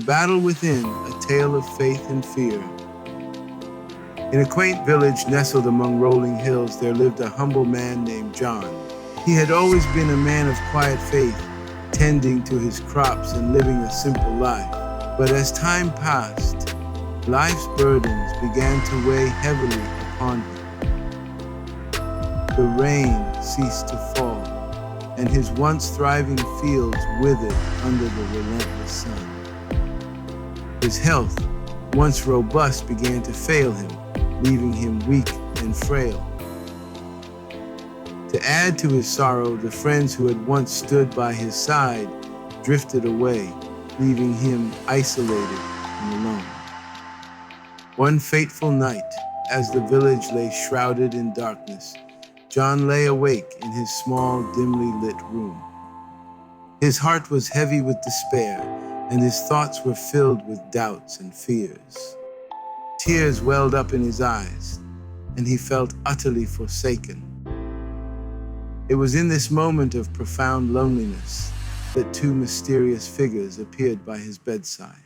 The Battle Within, A Tale of Faith and Fear. In a quaint village nestled among rolling hills, there lived a humble man named John. He had always been a man of quiet faith, tending to his crops and living a simple life. But as time passed, life's burdens began to weigh heavily upon him. The rain ceased to fall, and his once thriving fields withered under the relentless sun. His health, once robust, began to fail him, leaving him weak and frail. To add to his sorrow, the friends who had once stood by his side drifted away, leaving him isolated and alone. One fateful night, as the village lay shrouded in darkness, John lay awake in his small, dimly lit room. His heart was heavy with despair, and his thoughts were filled with doubts and fears. Tears welled up in his eyes, and he felt utterly forsaken. It was in this moment of profound loneliness that two mysterious figures appeared by his bedside.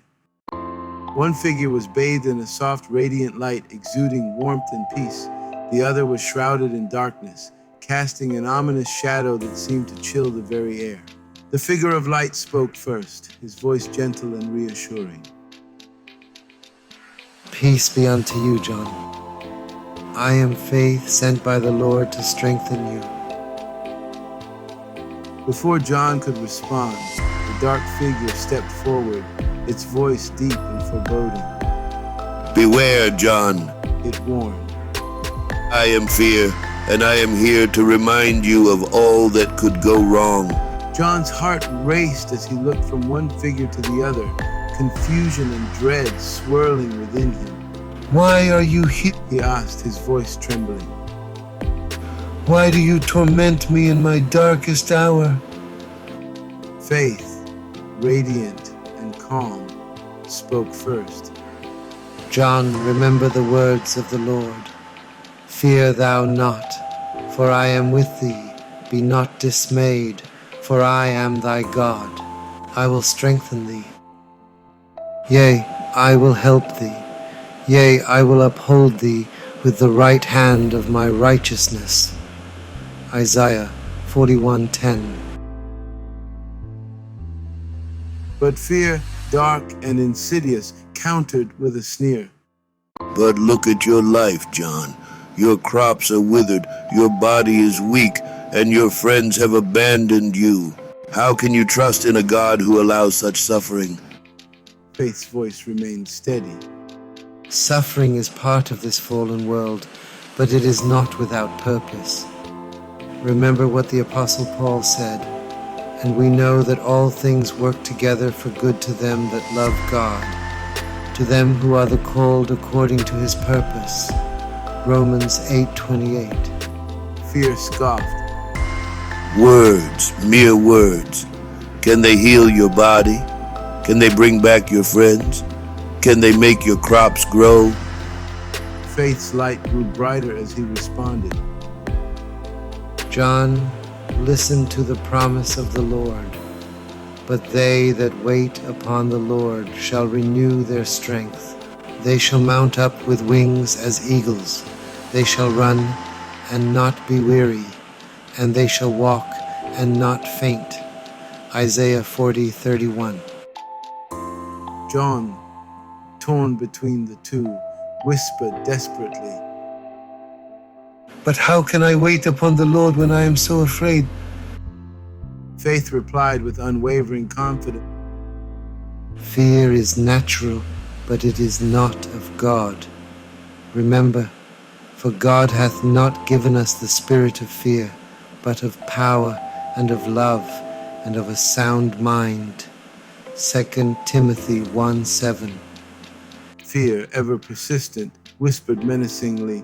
One figure was bathed in a soft, radiant light exuding warmth and peace. The other was shrouded in darkness, casting an ominous shadow that seemed to chill the very air. The figure of light spoke first, his voice gentle and reassuring. Peace be unto you, John. I am Faith sent by the Lord to strengthen you. Before John could respond, the dark figure stepped forward, its voice deep and foreboding. Beware, John. It warned. I am Fear, and I am here to remind you of all that could go wrong. John's heart raced as he looked from one figure to the other, confusion and dread swirling within him. Why are you here? He asked, his voice trembling. Why do you torment me in my darkest hour? Faith, radiant and calm, spoke first. John, remember the words of the Lord. Fear thou not, for I am with thee. Be not dismayed, for I am thy God. I will strengthen thee. Yea, I will help thee. Yea, I will uphold thee with the right hand of my righteousness. Isaiah 41:10. But fear, dark and insidious, countered with a sneer. But look at your life, John. Your crops are withered, your body is weak, and your friends have abandoned you. How can you trust in a God who allows such suffering? Faith's voice remained steady. Suffering is part of this fallen world, but it is not without purpose. Remember what the Apostle Paul said, and we know that all things work together for good to them that love God, to them who are the called according to his purpose. Romans 8:28. Fear scoffed. Words, mere words. Can they heal your body? Can they bring back your friends? Can they make your crops grow? Faith's light grew brighter as he responded. John, listen to the promise of the Lord. But they that wait upon the Lord shall renew their strength. They shall mount up with wings as eagles. They shall run and not be weary, and they shall walk and not faint. Isaiah 40:31. John, torn between the two, whispered desperately. But how can I wait upon the Lord when I am so afraid? Faith replied with unwavering confidence. Fear is natural, but it is not of God. Remember, for God hath not given us the spirit of fear, but of power and of love and of a sound mind. 2 Timothy 1:7. Fear, ever persistent, whispered menacingly.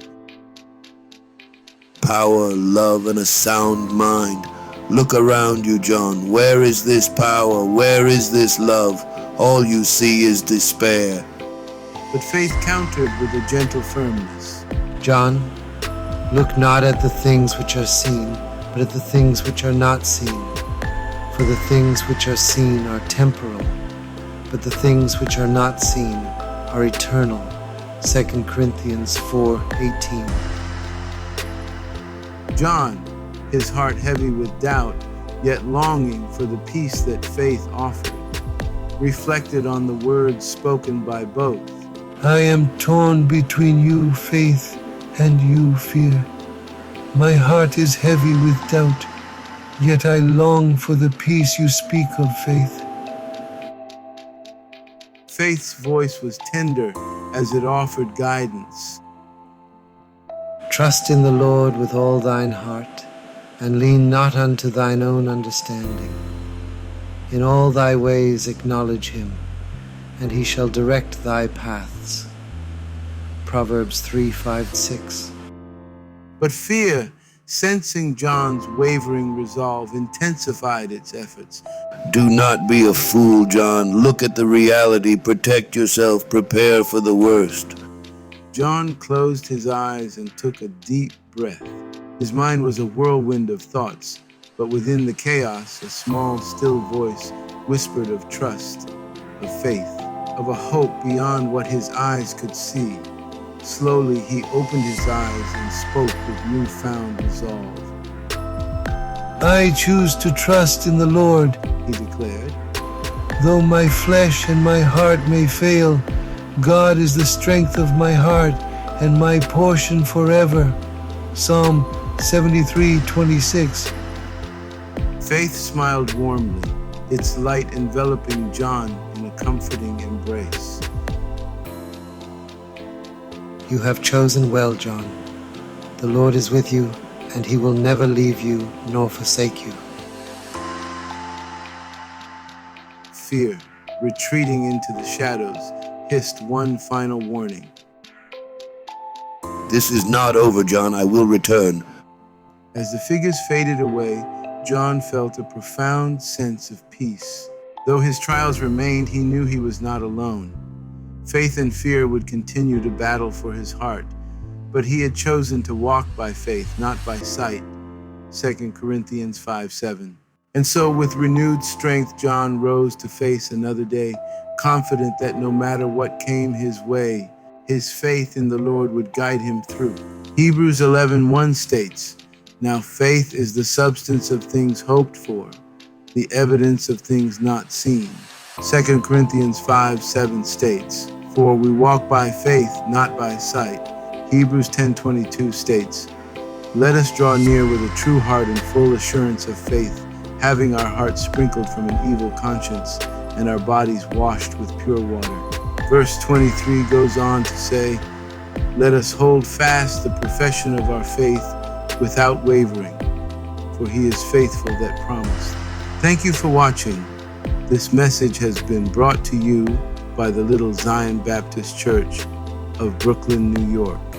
Power, love, and a sound mind. Look around you, John. Where is this power? Where is this love? All you see is despair. But Faith countered with a gentle firmness. John, look not at the things which are seen, but at the things which are not seen. For the things which are seen are temporal, but the things which are not seen are eternal. 2 Corinthians 4:18. John, his heart heavy with doubt, yet longing for the peace that faith offered, reflected on the words spoken by both. I am torn between you, faith, and you, fear. My heart is heavy with doubt, yet I long for the peace you speak of, faith. Faith's voice was tender as it offered guidance. Trust in the Lord with all thine heart, and lean not unto thine own understanding. In all thy ways acknowledge him, and he shall direct thy paths. Proverbs 3:5-6. But fear, sensing John's wavering resolve, intensified its efforts. Do not be a fool, John. Look at the reality. Protect yourself. Prepare for the worst. John closed his eyes and took a deep breath. His mind was a whirlwind of thoughts, but within the chaos, a small, still voice whispered of trust, of faith, of a hope beyond what his eyes could see. Slowly, he opened his eyes and spoke with newfound resolve. I choose to trust in the Lord, He declared. though my flesh and my heart may fail. God is the strength of my heart and my portion forever. Psalm 73:26. Faith smiled warmly, its light enveloping John in a comforting embrace. You have chosen well, John. The Lord is with you, and he will never leave you nor forsake you. Fear, retreating into the shadows, hissed one final warning. This is not over, John. I will return. As the figures faded away, John felt a profound sense of peace. Though his trials remained, he knew he was not alone. Faith and fear would continue to battle for his heart, but he had chosen to walk by faith, not by sight. 2 Corinthians 5:7. And so with renewed strength, John rose to face another day, confident that no matter what came his way, his faith in the Lord would guide him through. Hebrews 11:1 states, "Now faith is the substance of things hoped for, the evidence of things not seen." 2 Corinthians 5:7 states, "For we walk by faith, not by sight." Hebrews 10:22 states, "Let us draw near with a true heart and full assurance of faith, having our hearts sprinkled from an evil conscience and our bodies washed with pure water." Verse 23 goes on to say, "Let us hold fast the profession of our faith without wavering, for he is faithful that promised." Thank you for watching. This message has been brought to you by the Little Zion Baptist Church of Brooklyn, New York.